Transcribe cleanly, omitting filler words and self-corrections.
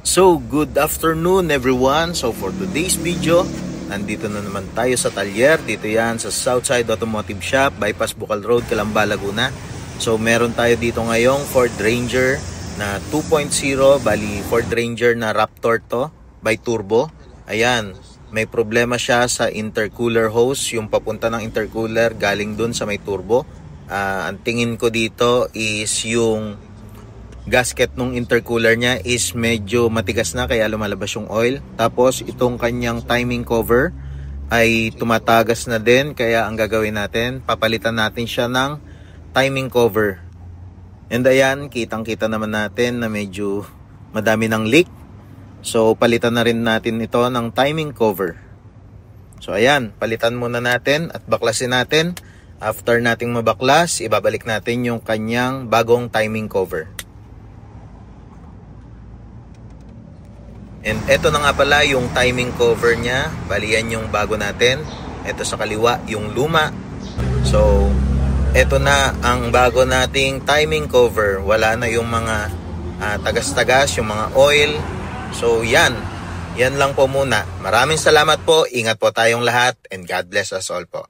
So, good afternoon everyone. So, for today's video, nandito na naman tayo sa Talyer. Dito yan sa Southside Automotive Shop, Bypass Bukal Road, Calamba, Laguna. So, meron tayo dito ngayong Ford Ranger na 2.0, bali Ford Ranger na Raptor to, by turbo. Ayan, may problema siya sa intercooler hose, yung papunta ng intercooler galing dun sa may turbo. Ang tingin ko dito is yung gasket nung intercooler niya is medyo matigas na kaya lumalabas yung oil. Tapos itong kanyang timing cover ay tumatagas na din, kaya ang gagawin natin, papalitan natin siya ng timing cover. And ayan, kitang kita naman natin na medyo madami ng leak. So palitan na rin natin ito ng timing cover. So ayan, palitan muna natin at baklasin natin. After nating mabaklas, ibabalik natin yung kanyang bagong timing cover. And eto na nga pala yung timing cover niya. Bali yan yung bago natin. Eto sa kaliwa yung luma. So eto na ang bago nating timing cover. Wala na yung mga tagas-tagas, yung mga oil. So yan lang po muna. Maraming salamat po. Ingat po tayong lahat and God bless us all po.